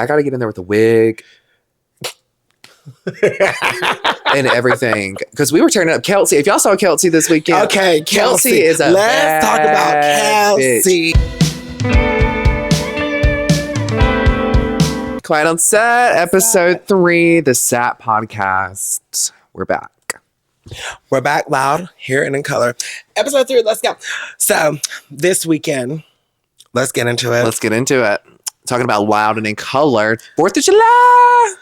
I got to get in there with a wig and everything. Because we were turning up Kelsey. If y'all saw Kelsey this weekend. Okay, Kelsey is a Let's talk about Kelsey. Quiet on Set, Ep.3, the SAT podcast. We're back. We're back loud, here and in color. Episode 3, let's go. So, this weekend, let's get into it. Let's get into it. Talking about loud and in color. 4th of July.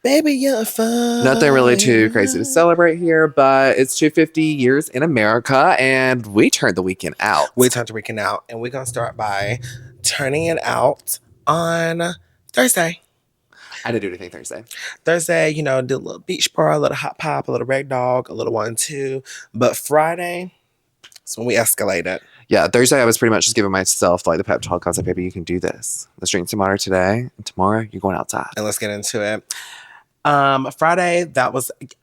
Baby, you're fine. Nothing really too crazy to celebrate here, but it's 250 years in America, and we turned the weekend out. We turned the weekend out, and we're going to start by turning it out on Thursday. I didn't do anything Thursday. Thursday, did a little beach bar, a little hot pop, a little rag dog, a little 1-2. But Friday, that's when we escalated. Yeah, Thursday I was pretty much just giving myself like the pep talk. I was like, baby, you can do this. Let's drink some water today, and tomorrow you're going outside. And let's get into it. Friday,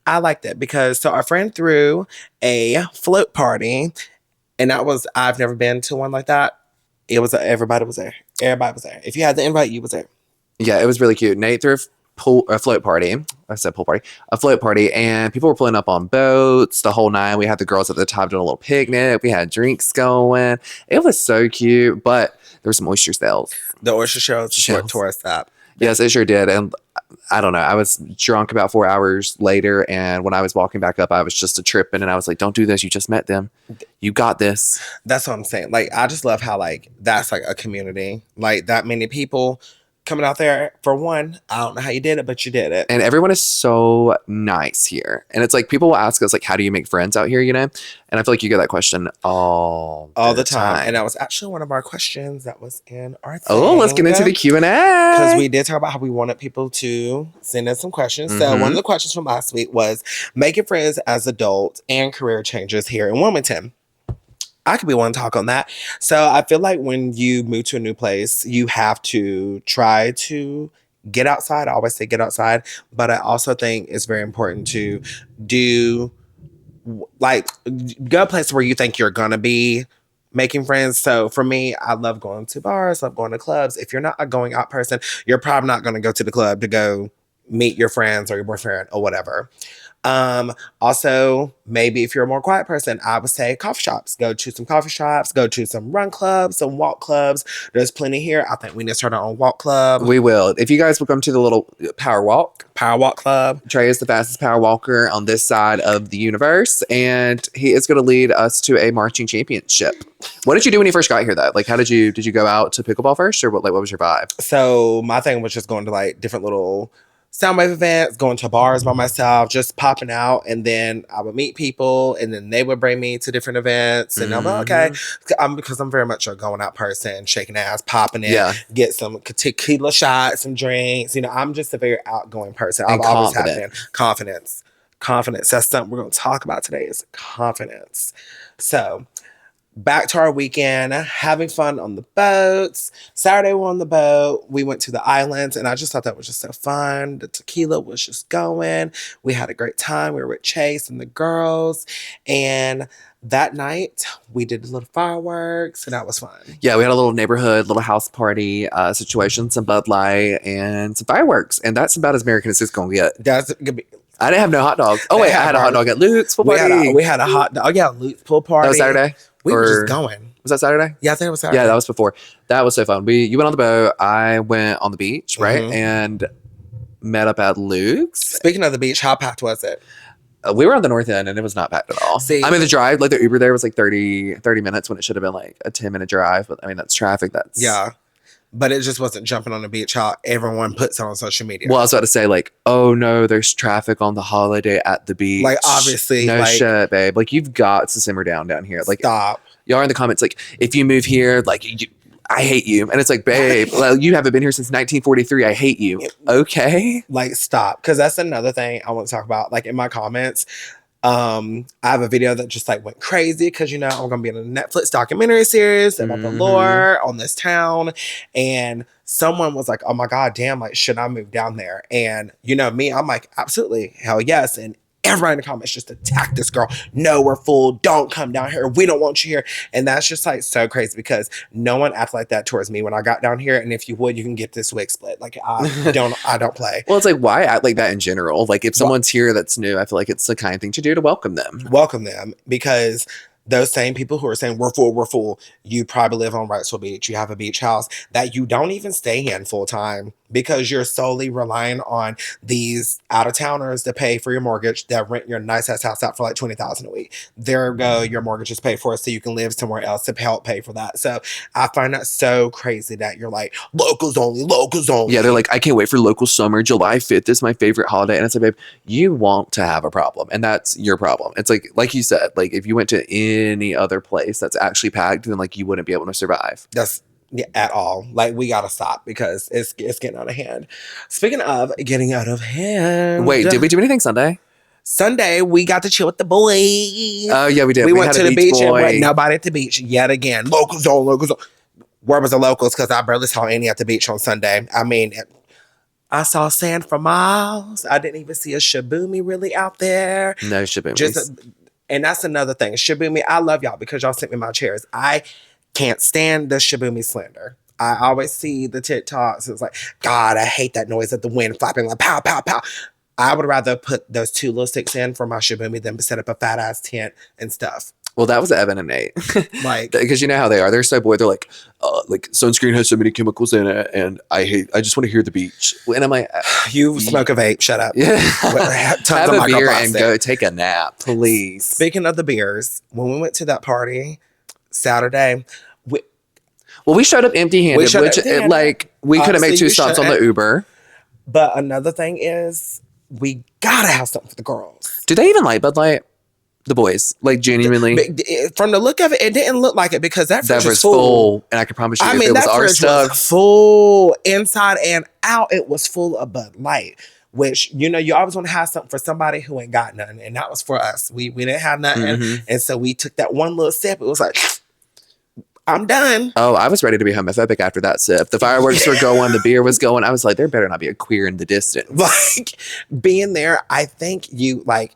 I liked it because our friend threw a float party, and I've never been to one like that. Everybody was there. Everybody was there. If you had the invite, you was there. Yeah, it was really cute. Nate threw a float party. I said pool party. A float party. And people were pulling up on boats the whole night. We had the girls at the top doing a little picnic. We had drinks going. It was so cute. But there were some oyster sales. The oyster shells tore us up. Yes, it sure did. And I don't know. I was drunk about 4 hours later. And when I was walking back up, I was just a tripping. And I was like, don't do this. You just met them. You got this. That's what I'm saying. Like, I just love how, like, that's like a community. Like, that many people coming out there. For one, I don't know how you did it, but you did it. And everyone is so nice here. And it's like people will ask us, like, how do you make friends out here, And I feel like you get that question all the time. And that was actually one of our questions that was in our thing. Oh, let's get into the Q&A. Because we did talk about how we wanted people to send us some questions. Mm-hmm. So one of the questions from last week was making friends as adults and career changers here in Wilmington. I could be one to talk on that. So I feel like when you move to a new place, you have to try to get outside. I always say get outside. But I also think it's very important to go a place where you think you're going to be making friends. So for me, I love going to bars, love going to clubs. If you're not a going out person, you're probably not going to go to the club to go meet your friends or your boyfriend or whatever. Also, maybe if you're a more quiet person, I would say coffee shops. Go to some coffee shops, go to some run clubs, some walk clubs. There's plenty here. I think we need to start our own walk club. We will. If you guys will come to the little power walk club. Trey is the fastest power walker on this side of the universe, and he is going to lead us to a marching championship. What did you do when you first got here, though? Like, how did you go out to pickleball first, or what was your vibe? So my thing was just going to like different little soundwave events, going to bars by myself, just popping out, and then I would meet people, and then they would bring me to different events, and I'm like, okay, because I'm very much a going out person, shaking ass, popping in, get some tequila shots, some drinks. I'm just a very outgoing person. I've always had been. Confidence. That's something we're going to talk about today is confidence. So, back to our weekend, having fun on the boats. Saturday, we were on the boat. We went to the islands, and I just thought that was just so fun. The tequila was just going. We had a great time. We were with Chase and the girls. And that night, we did a little fireworks, and that was fun. Yeah, we had a little neighborhood, little house party situation, some Bud Light, and some fireworks. And that's about as American as it's going to get. That's going to be... I didn't have no hot dogs. Oh, wait, I had a hot dog at Luke's pool party. We had a hot dog. Yeah, Luke's pool party. That was Saturday? We were just going. Was that Saturday? Yeah, I think it was Saturday. Yeah, that was before. That was so fun. You went on the boat. I went on the beach, right? Mm-hmm. And met up at Luke's. Speaking of the beach, how packed was it? We were on the north end, and it was not packed at all. See, I mean, the drive, like the Uber there was like 30 minutes when it should have been like a 10-minute drive. But I mean, that's traffic. Yeah. But it just wasn't jumping on the beach how everyone puts it on social media. Well, I was about to say, like, oh no, there's traffic on the holiday at the beach. Like, obviously. No shit, babe. Like, you've got to simmer down here. Like, stop. Y'all are in the comments, like, if you move here, like, I hate you. And it's like, babe, well, you haven't been here since 1943. I hate you. Okay? Like, stop. Because that's another thing I want to talk about. Like, in my comments, I have a video that just like went crazy because I'm gonna be in a Netflix documentary series about the lore on this town, and someone was like, "Oh my god, damn! Like, should I move down there?" And me, I'm like, absolutely, hell yes. And everybody in the comments just attack this girl. No, we're full. Don't come down here. We don't want you here. And that's just like so crazy because no one acted like that towards me when I got down here. And if you would, you can get this wig split. Like I don't play. Well, it's like, why act like that in general? Like if someone's here that's new, I feel like it's the kind of thing to do to welcome them. Welcome them, because those same people who are saying we're full, you probably live on Wrightsville Beach. You have a beach house that you don't even stay in full time because you're solely relying on these out of towners to pay for your mortgage that rent your nice ass house out for like $20,000 a week. There go, your mortgage is paid for, so you can live somewhere else to help pay for that. So I find that so crazy that you're like locals only. Yeah, they're like, I can't wait for local summer. July 5th is my favorite holiday, and it's like, babe, you want to have a problem, and that's your problem. It's like you said, like if you went to any other place that's actually packed, then like you wouldn't be able to survive. That's at all. Like we gotta stop because it's getting out of hand. Speaking of getting out of hand, wait, did we do anything Sunday? Sunday we got to chill with the boys. Oh yeah, we did. We went to the beach and boy. nobody at the beach yet again. Locals on. Where was the locals? Because I barely saw any at the beach on Sunday. I mean, I saw sand for miles. I didn't even see a shaboomy really out there. No shaboomies. And that's another thing. Shaboomy, I love y'all because y'all sent me my chairs. I can't stand the shaboomy slander. I always see the TikToks. It's like, God, I hate that noise of the wind flapping like pow, pow, pow. I would rather put those 2 little sticks in for my shaboomy than set up a fat ass tent and stuff. Well, that was Evan and Nate. Like, because you know how they are. They're so boy. They're like sunscreen has so many chemicals in it, and I just want to hear the beach. And I'm like, you smoke a vape. Shut up. Yeah, have a beer and go take a nap, please. Speaking of the beers, when we went to that party Saturday, we showed up empty-handed, we could have made 2 stops on the Uber. But another thing is, we gotta have something for the girls. Do they even like Bud Light? The boys, like genuinely. From the look of it, it didn't look like it because that fridge was full. And I can promise you, if it was our stuff, was full inside and out. It was full of Bud Light, which, you know, you always want to have something for somebody who ain't got nothing. And that was for us. We didn't have nothing. Mm-hmm. And so we took that one little sip. It was like, I'm done. Oh, I was ready to be homophobic after that sip. The fireworks were going, the beer was going. I was like, there better not be a queer in the distance. Like, being there, I think you, like,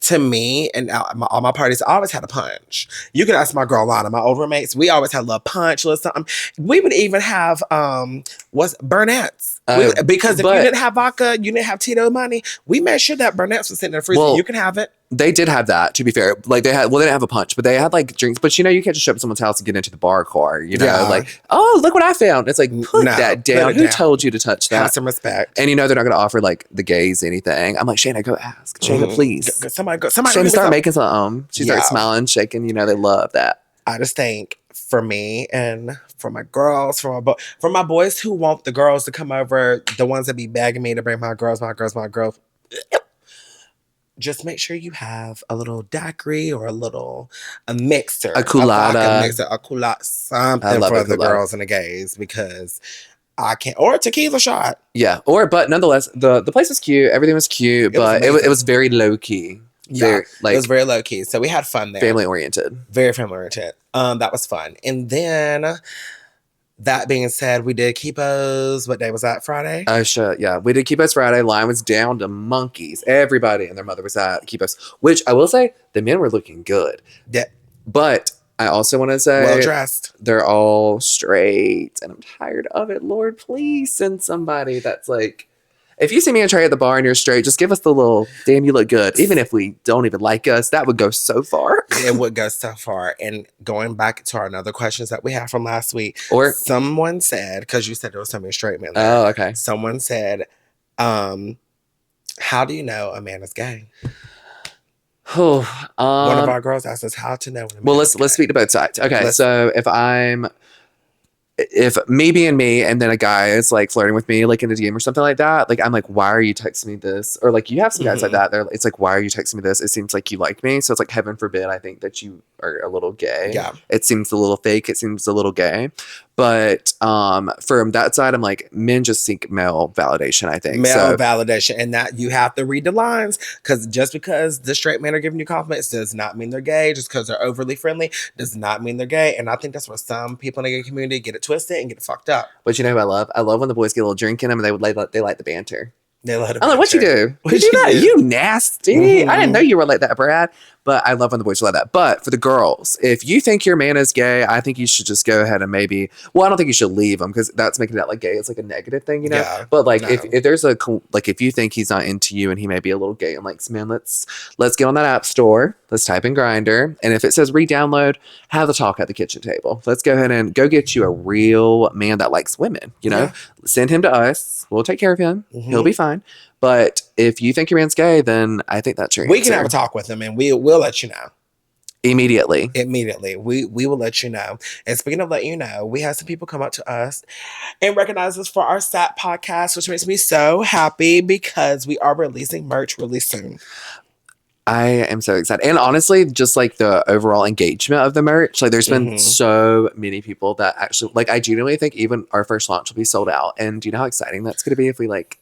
to me, and all my parties, I always had a punch. You can ask my girl Lana, my old roommates. We always had a little punch, a little something. We would even have Burnett's. Because if you didn't have vodka, you didn't have Tito money, we made sure that Burnett's was sitting in the freezer. Well, you can have it. They did have that, to be fair. Like they didn't have a punch, but they had like drinks. But you know, you can't just show up at someone's house and get into the bar car. You know, like, oh, look what I found. It's like, put that down. Who told you to touch that? Have some respect. And you know, they're not going to offer like the gays anything. I'm like, Shayna, go ask. Shayna, please. Somebody Shayna, start making something. She starts smiling, shaking. You know, they love that. I just think for me and for my girls, for my boys who want the girls to come over, the ones that be begging me to bring my girls. Just make sure you have a little daiquiri or a mixer. A culotta. A culotta, something for the girls and the gays, because I can't. Or a tequila shot. Yeah. But nonetheless, the place was cute. Everything was cute, but it was very low key. Yeah, it was very low key. So we had fun there. Family oriented. Very family oriented. That was fun. And then, that being said, we did Kipo's. What day was that? Friday? Yeah. We did Kipo's Friday. Line was down to monkeys. Everybody and their mother was at Kipo's, which I will say, the men were looking good. Yeah. But I also want to say, well dressed. They're all straight, and I'm tired of it. Lord, please send somebody that's like, if you see me and Trey at the bar and you're straight, just give us the little, damn, you look good. Even if we don't even like us, that would go so far. It would go so far. And going back to our other questions that we had from last week, someone said, because you said there was so many straight men there. Oh, okay. Someone said, how do you know a man is gay? One of our girls asked us how to know when a man is gay. Let's speak to both sides. Okay, so if me being me and then a guy is like flirting with me like in a DM or something like that, like I'm like, why are you texting me this? Or like you have some guys like that. It's like, why are you texting me this? It seems like you like me. So it's like, heaven forbid, I think that you are a little gay. Yeah. It seems a little fake. It seems a little gay. But from that side, I'm like, men just seek male validation, I think. Male validation. And that you have to read the lines, because just because the straight men are giving you compliments does not mean they're gay. Just because they're overly friendly does not mean they're gay. And I think that's where some people in the gay community get it twisted and get it fucked up. But you know who I love? I love when the boys get a little drink in them and they like the banter. They let him. I'm like, what you do? What'd You do you that? do? You nasty. I didn't know you were like that, Brad. But I love when the boys are like that. But for the girls, if you think your man is gay, I think you should just go ahead and maybe. Well, I don't think you should leave him because that's making it like gay. It's like a negative thing, you know. Yeah, but like no. if there's a like if you think he's not into you and he may be a little gay and like, man, let's get on that app store. Let's type in Grinder, and if it says re-download, have the talk at the kitchen table. Let's go ahead and go get you a real man that likes women. You know, Yeah. send him to us. We'll take care of him. Mhm. He'll be fine. But if you think your man's gay, then I think that's your We answer. can have a talk with him, and we'll let you know. Immediately. We will let you know. And speaking of letting you know, we had some people come up to us and recognize us for our SAT podcast, which makes me so happy because we are releasing merch really soon. I am so excited. And honestly, just like the overall engagement of the merch, like there's been so many people that actually, like I genuinely think even our first launch will be sold out. And do you know how exciting that's going to be if we like,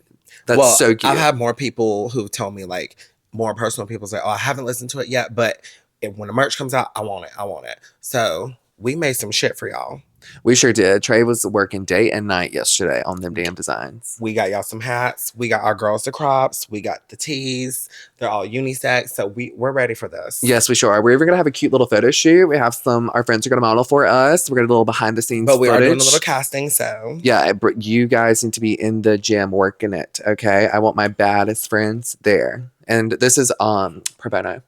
that's so cute. I've had more people who've told me, like more personal people say, oh, I haven't listened to it yet, but when the merch comes out, I want it. So we made some shit for y'all. We sure did. Trey was working day and night yesterday on them damn designs. We got y'all some hats. We got our girls the crops. We got the tees. They're all unisex. So we're ready for this. Yes, we sure are. We're even going to have a cute little photo shoot. We have our friends are going to model for us. We're going to do a little behind the scenes But we footage. are doing a little casting, so. Yeah, you guys need to be in the gym working it, okay? I want my baddest friends there. And this is pro bono.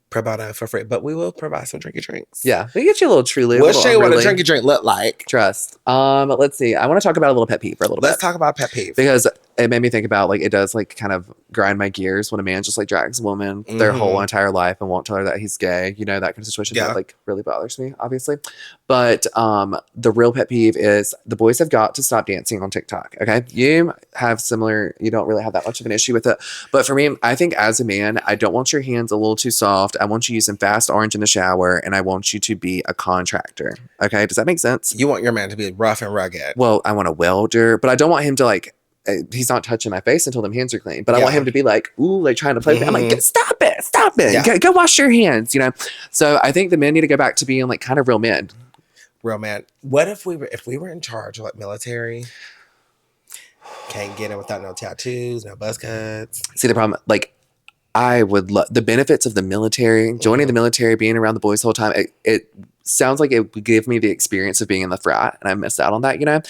Pro bono for free, but we will provide some drinks. Yeah, we get you a little Truly. We'll show you what a drinky drink look like. Trust. Let's see. I want to talk about a little pet peeve for a little bit. Let's talk about pet peeve because it made me think about like it does like kind of grind my gears when a man just like drags a woman their whole entire life and won't tell her that he's gay. You know, that kind of situation that like really bothers me, obviously. But the real pet peeve is the boys have got to stop dancing on TikTok. Okay, you don't really have that much of an issue with it, but for me, I think as a man, I don't want your hands a little too soft. I want you using fast orange in the shower, and I want you to be a contractor. Okay, does that make sense? You want your man to be rough and rugged. Well, I want a welder, but I don't want him to like. He's not touching my face until them hands are clean. But I want him to be like, ooh, like trying to play with me. I'm like, stop it. Yeah. Go wash your hands, you know? So I think the men need to go back to being like kind of real men. Real man. What if we were in charge of like military? Can't get in without no tattoos, no buzz cuts. See the problem, like I would love the benefits of the military, joining the military, being around the boys the whole time. It sounds like it would give me the experience of being in the frat, and I missed out on that, you know?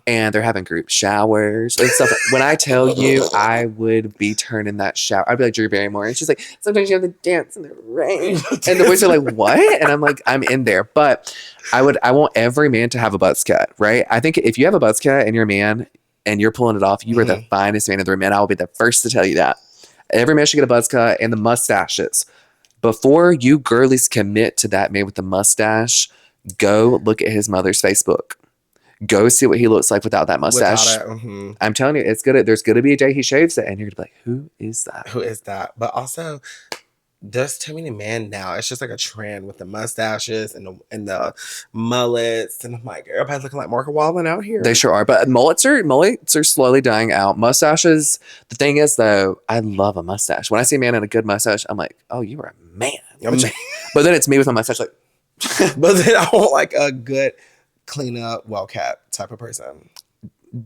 And they're having group showers and stuff. When I tell you, I would be turning that shower. I'd be like Drew Barrymore, and she's like, sometimes you have to dance in the rain. And the boys are like, what? And I'm like, I'm in there. But I want every man to have a buzz cut, right? I think if you have a buzz cut and you're a man and you're pulling it off, you are the finest man in the room, and I will be the first to tell you that. Every man should get a buzz cut, and the mustaches. Before you girlies commit to that man with the mustache, go look at his mother's Facebook. Go see what he looks like without that mustache. I'm telling you, it's good. There's going to be a day he shaves it, and you're going to be like, who is that? Who is that? But also, there's too many men now. It's just like a trend with the mustaches and the mullets. And I'm like, everybody's looking like Mark Wallen out here. They sure are. But mullets are slowly dying out. Mustaches, the thing is, though, I love a mustache. When I see a man in a good mustache, I'm like, oh, you are a man. But then it's me with my mustache like. But then I want like a good clean up, well kept type of person.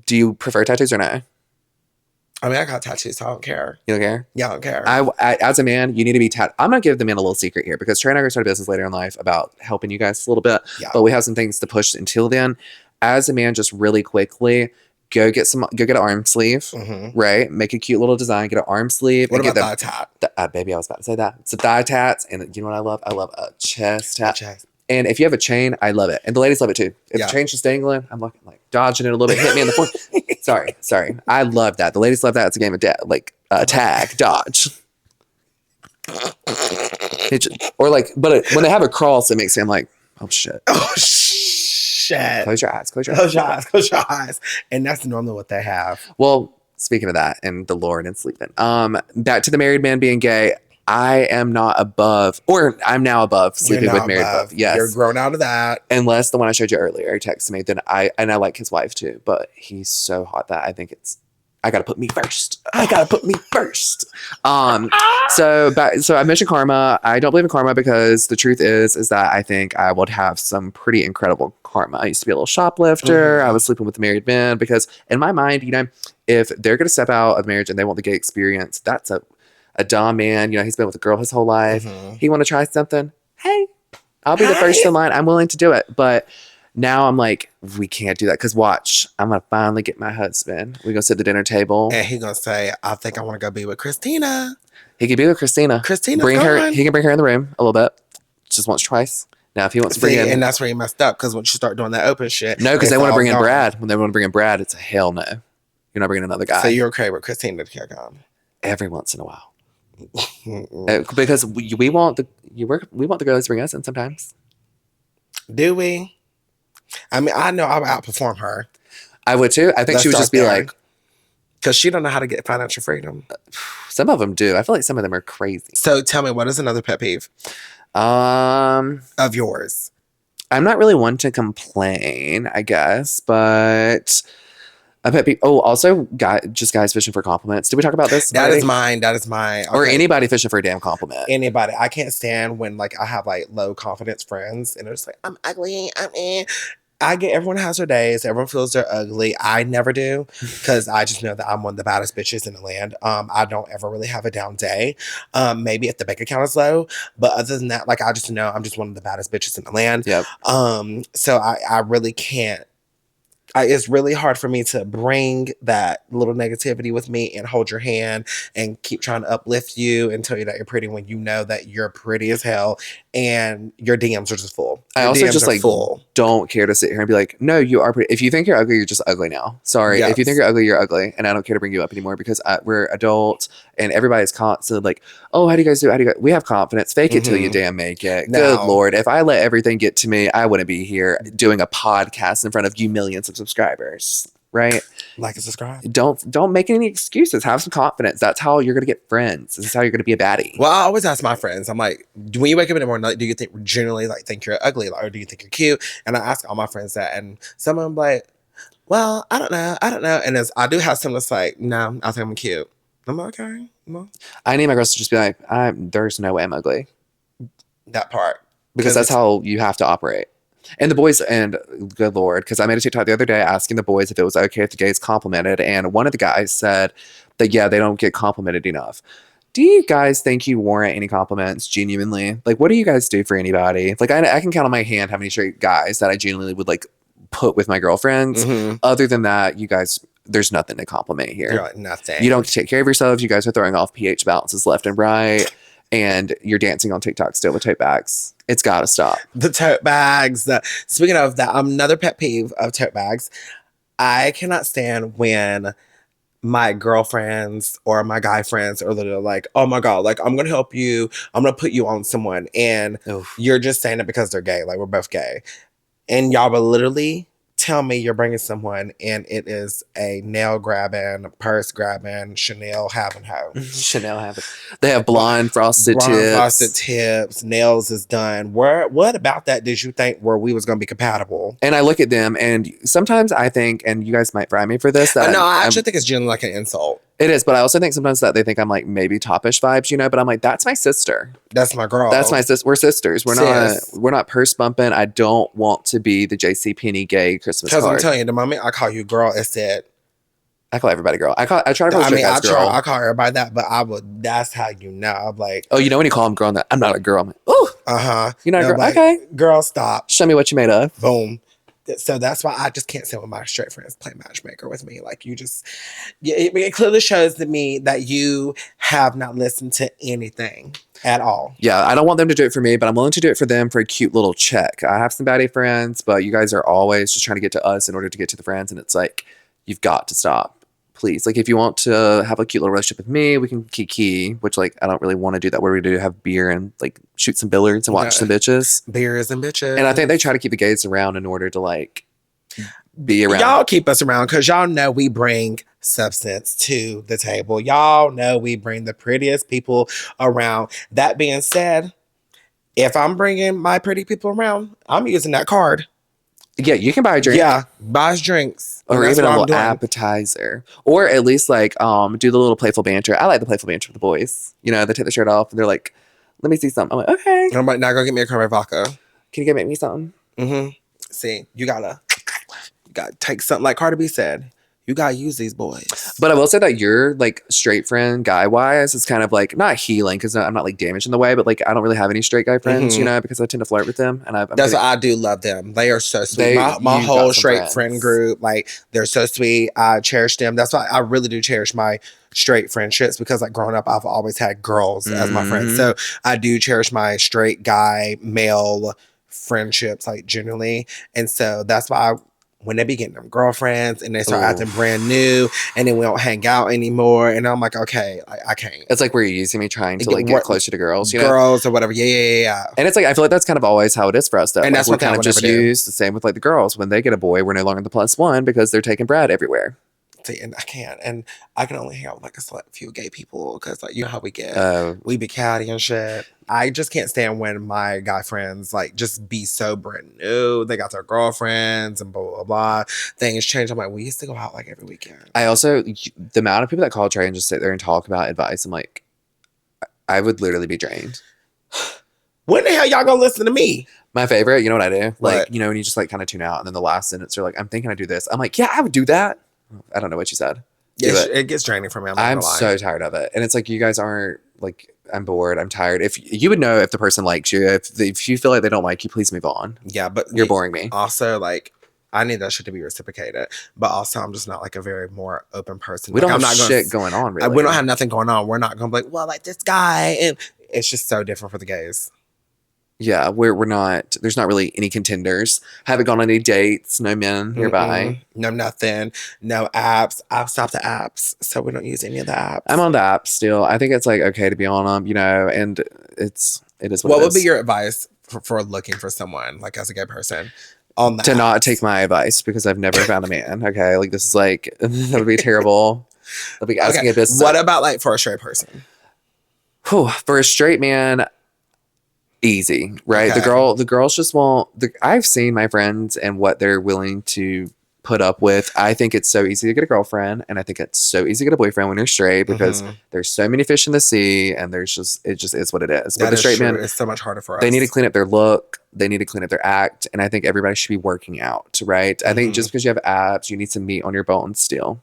Do you prefer tattoos or not? I mean, I got tattoos, so I don't care. You don't care? Yeah, I don't care. I as a man, you need to be I'm going to give the man a little secret here because Trey and I are going to start a business later in life about helping you guys a little bit. Yeah. But we have some things to push until then. As a man, just really quickly, go get an arm sleeve, right? Make a cute little design, get an arm sleeve. What about thigh tat? Baby, I was about to say that. It's a thigh tats. And you know what I love? I love a chest tat. And if you have a chain, I love it. And the ladies love it too. If the chain's just dangling, I'm like dodging it a little bit, hit me in the foot. Sorry. I love that. The ladies love that. It's a game of tag, dodge. When they have a cross, it makes me like, oh shit. Oh shit. Close your eyes. Close your eyes. And that's normally what they have. Well, speaking of that and the Lord and sleeping, back to the married man being gay. I'm now above sleeping with married love. Yes. You're grown out of that. Unless the one I showed you earlier texted me, then I like his wife too, but he's so hot that I think it's I gotta put me first. I gotta put me first. So I mentioned karma. I don't believe in karma because the truth is that I think I would have some pretty incredible karma. I used to be a little shoplifter. I was sleeping with married men because in my mind, you know, if they're gonna step out of marriage and they want the gay experience, that's a dumb man. You know, he's been with a girl his whole life. He want to try something. Hey, I'll be the first in line. I'm willing to do it, but. Now I'm like, we can't do that because watch, I'm gonna finally get my husband. We're gonna sit at the dinner table, and he's gonna say, "I think I want to go be with Christina." He can be with Christina. Bring her. He can bring her in the room a little bit, just once, twice. Now, if he wants to bring in, and that's where he messed up because once you start doing that open shit, no, because they want to bring in Brad. When they want to bring in Brad, it's a hell no. You're not bringing another guy. So you're okay with Christina to kick on every once in a while, because we want the girls to bring us in sometimes. Do we? I mean, I know I would outperform her. I would too. I think she would just be like, because she don't know how to get financial freedom. Some of them do. I feel like some of them are crazy. So tell me, what is another pet peeve? Of yours? I'm not really one to complain, I guess, but a pet peeve. Oh, also, guys fishing for compliments. Did we talk about this? That is mine. Okay. Or anybody fishing for a damn compliment. Anybody. I can't stand when like I have like low confidence friends and they're just like, I'm ugly. I get everyone has their days. Everyone feels they're ugly. I never do because I just know that I'm one of the baddest bitches in the land. I don't ever really have a down day. Maybe if the bank account is low, but other than that, like I just know I'm just one of the baddest bitches in the land. Yep. So I really can't. It's really hard for me to bring that little negativity with me and hold your hand and keep trying to uplift you and tell you that you're pretty when you know that you're pretty as hell and your DMs are just full. I also just like don't care to sit here and be like, no, you are pretty. If you think you're ugly, you're just ugly now. Sorry. Yes. If you think you're ugly, you're ugly. And I don't care to bring you up anymore because we're adults and everybody's constantly like, oh, how do you guys do? We have confidence. Fake it till you damn make it. No. Good Lord. If I let everything get to me, I wouldn't be here doing a podcast in front of you millions of subscribers. Right? Like and subscribe. Don't make any excuses. Have some confidence. That's how you're gonna get friends. This is how you're gonna be a baddie. Well, I always ask my friends. I'm like, when you wake up in the morning, like, do you generally think you're ugly, or do you think you're cute? And I ask all my friends that, and some of them like, well, I don't know. And I do have some that's like, no, I think I'm cute. I'm like, okay. Well, I need my girls to just be like, there's no way I'm ugly. That part, because that's how you have to operate. And the boys, and good Lord, because I made a TikTok the other day asking the boys if it was okay if the gays complimented. And one of the guys said that, yeah, they don't get complimented enough. Do you guys think you warrant any compliments genuinely? Like, what do you guys do for anybody? Like, I can count on my hand how many straight guys that I genuinely would like put with my girlfriends. Other than that, you guys, there's nothing to compliment here. You're like, nothing. You don't take care of yourselves. You guys are throwing off pH balances left and right. And you're dancing on TikTok still with tote bags. It's got to stop. The tote bags. Speaking of that, another pet peeve of tote bags. I cannot stand when my girlfriends or my guy friends are literally like, oh my God, like, I'm going to help you. I'm going to put you on someone. And you're just saying it because they're gay. Like, we're both gay. And y'all will literally tell me you're bringing someone and it is a nail grabbing, purse grabbing, Chanel having hoe. Chanel having. They have blonde frosted tips. Nails is done. What about that did you think where we was going to be compatible? And I look at them and sometimes I think, and you guys might fry me for this. That no, I actually think it's generally like an insult. It is, but I also think sometimes that they think I'm like maybe topish vibes, you know, but I'm like, that's my sister. That's my girl. That's my sister. We're sisters. We're not purse bumping. I don't want to be the JCPenney gay Christmas card. Because I'm telling you, the moment I call you girl, it's it. I call everybody girl. I try to call girl. I call everybody that, but that's how you know. I'm like, oh, you know when you call them girl, I'm not a girl. I'm like, oh, you're not a girl. Like, okay, girl, stop. Show me what you made of. Boom. So that's why I just can't sit with my straight friends play matchmaker with me. Like, it clearly shows to me that you have not listened to anything at all. Yeah, I don't want them to do it for me, but I'm willing to do it for them for a cute little check. I have some baddie friends, but you guys are always just trying to get to us in order to get to the friends. And it's like, you've got to stop. Please. Like, if you want to have a cute little relationship with me, we can kiki, which, like, I don't really want to do that. What do we do? Have beer and, like, shoot some billiards and watch some bitches? Beers and bitches. And I think they try to keep the gays around in order to, like, be around. Y'all keep us around because y'all know we bring substance to the table. Y'all know we bring the prettiest people around. That being said, if I'm bringing my pretty people around, I'm using that card. Yeah, you can buy a drink. Yeah, buy us drinks. Or even a little appetizer. Or at least like do the little playful banter. I like the playful banter with the boys. You know, they take the shirt off and they're like, let me see something. I'm like, okay. And I'm like, now go get me a cranberry vodka. Can you go make me something? Mm-hmm. See, you gotta take something like Cardi B said. You gotta use these boys. But I will say that your like straight friend guy wise is kind of like not healing because I'm not like damaged in the way, but like I don't really have any straight guy friends, you know, because I tend to flirt with them, and that's why I do love them. They are so sweet. My whole straight friend group, like they're so sweet. I cherish them. That's why I really do cherish my straight friendships because like growing up, I've always had girls as my friends, so I do cherish my straight guy male friendships like generally, and so that's why when they be getting them girlfriends and they start acting brand new and then we don't hang out anymore. And I'm like, okay, I can't. It's like, were you using me trying to like get closer to girls, you know? Girls or whatever. Yeah. And it's like, I feel like that's kind of always how it is for us though. And like, that's what kind of just use the same with like the girls. When they get a boy, we're no longer the +1 because they're taking Brad everywhere. See, and I can't. And I can only hang out with like a select few gay people because like, you know how we get. We be catty and shit. I just can't stand when my guy friends like just be so brand new. They got their girlfriends and blah, blah, blah. Things change. I'm like, we used to go out like every weekend. I also, the amount of people that call Trey and just sit there and talk about advice, I'm like, I would literally be drained. When the hell y'all gonna listen to me? My favorite, you know what I do? Like, you know, when you just like kind of tune out and then the last sentence you're like, I'm thinking I do this. I'm like, yeah, I would do that. I don't know what you said. Yeah, it gets draining for me. I'm so tired of it. And it's like, you guys aren't like, I'm bored. I'm tired. If you would know if the person likes you, if you feel like they don't like you, please move on. Yeah, but you're boring me. Also, like, I need that shit to be reciprocated. But also, I'm just not like a very more open person. We don't have shit going on, really. We don't have nothing going on. We're not going to be like, well, like this guy. And it's just so different for the gays. Yeah, we're not, there's not really any contenders. Haven't gone on any dates, no men nearby. No nothing, no apps. I've stopped the apps, so we don't use any of the apps. I'm on the app still. I think it's like okay to be on them, you know, and it is what would be your advice for looking for someone, like as a gay person? On the to apps? not take my advice because I've never found a man. Okay, like this is like, that would be terrible. I'd be asking a business. What about like for a straight person? Whew, for a straight man, easy, right? Okay. The girls just won't. I've seen my friends and what they're willing to put up with. I think it's so easy to get a girlfriend, and I think it's so easy to get a boyfriend when you're straight because there's so many fish in the sea, and it just is what it is. But the straight men, it's so much harder for us. They need to clean up their look. They need to clean up their act, and I think everybody should be working out, right? I think just because you have abs, you need some meat on your bones still.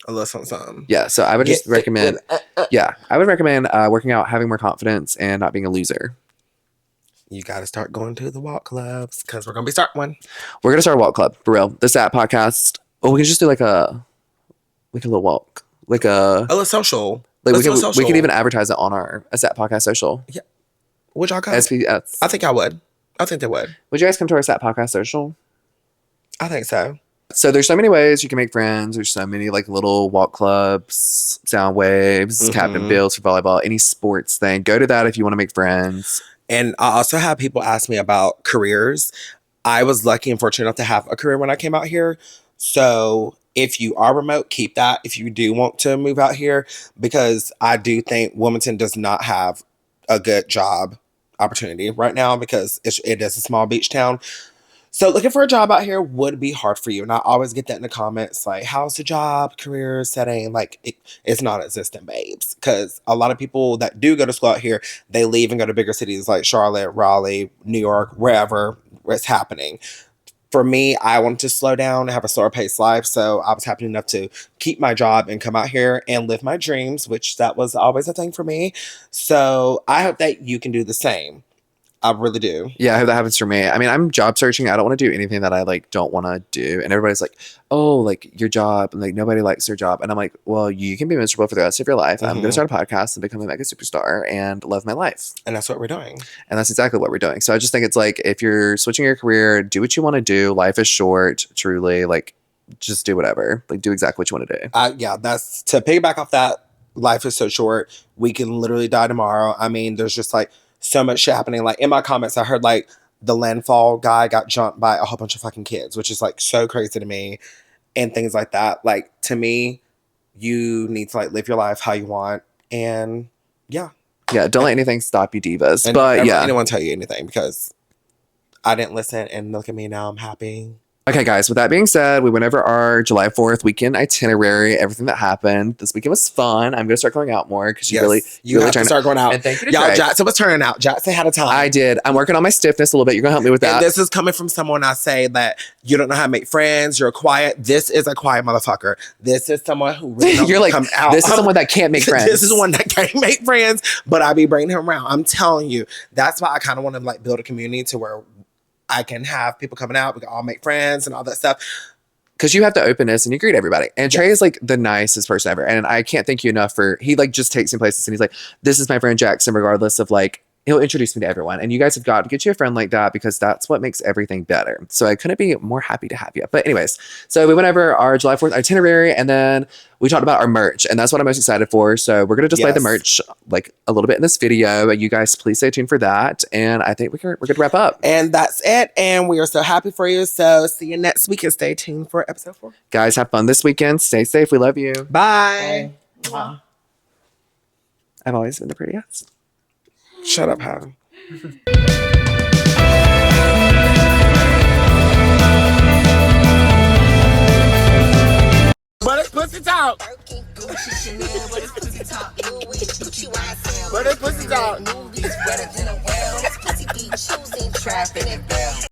A little something. Yeah, so I would just recommend. I would recommend working out, having more confidence, and not being a loser. You got to start going to the walk clubs because we're going to be starting one. We're going to start a walk club, for real. This app podcast. Oh, we can just do like a little walk. Like a little social. Like we can even advertise it on our ASAP podcast social. Yeah. Would y'all come? SPS. I think I would. I think they would. Would you guys come to our ASAP podcast social? I think so. So there's so many ways you can make friends. There's so many like little walk clubs, sound waves, Captain Bills for volleyball, any sports thing. Go to that if you want to make friends. And I also have people ask me about careers. I was lucky and fortunate enough to have a career when I came out here. So if you are remote, keep that if you do want to move out here, because I do think Wilmington does not have a good job opportunity right now because it is a small beach town. So looking for a job out here would be hard for you. And I always get that in the comments, like, how's the job, career setting? Like, it's non-existent, babes. Because a lot of people that do go to school out here, they leave and go to bigger cities like Charlotte, Raleigh, New York, wherever it's happening. For me, I wanted to slow down and have a slower paced life. So I was happy enough to keep my job and come out here and live my dreams, which that was always a thing for me. So I hope that you can do the same. I really do. Yeah, I hope that happens for me. I mean, I'm job searching. I don't want to do anything that I like don't want to do. And everybody's like, oh, like your job. And like nobody likes their job. And I'm like, well, you can be miserable for the rest of your life. I'm going to start a podcast and become a mega superstar and love my life. And that's what we're doing. And that's exactly what we're doing. So I just think it's like, if you're switching your career, do what you want to do. Life is short, truly. Like, just do whatever. Like, do exactly what you want to do. Yeah, that's to piggyback off that. Life is so short. We can literally die tomorrow. I mean, there's just like so much shit happening. Like in my comments, I heard like the landfall guy got jumped by a whole bunch of fucking kids, which is like so crazy to me, and things like that. Like to me, you need to like live your life how you want, and yeah, don't let anything stop you, divas. And but never let anyone tell you anything, because I didn't listen, and look at me now. I'm happy. Okay, guys, with that being said, we went over our July 4th weekend itinerary, everything that happened. This weekend was fun. I'm going to start going out more because you really have to start going out. And thank you to Y'all, Trey. Jaxan was turning out. Jaxan had a time. I did. I'm working on my stiffness a little bit. You're going to help me with that. And this is coming from someone I say that you don't know how to make friends. You're quiet. This is a quiet motherfucker. This is someone who really don't You're like, come out. this is someone that can't make friends. This is one that can't make friends, but I be bringing him around. I'm telling you. That's why I kind of want to like build a community to where I can have people coming out. We can all make friends and all that stuff. Because you have the openness and you greet everybody. And Trey is like the nicest person ever. And I can't thank you enough for, he like just takes me places and he's like, this is my friend Jaxan, regardless of like, he'll introduce me to everyone. And you guys have got to get you a friend like that because that's what makes everything better. So I couldn't be more happy to have you. But anyways, so we went over our July 4th itinerary and then we talked about our merch. And that's what I'm most excited for. So we're going to display the merch like a little bit in this video. You guys please stay tuned for that. And I think we're going to wrap up. And that's it. And we are so happy for you. So see you next week and stay tuned for episode 4. Guys, have fun this weekend. Stay safe. We love you. Bye. I've always been the prettiest. Shut up, Howard. But it's pussy talk. But it's pussy talk.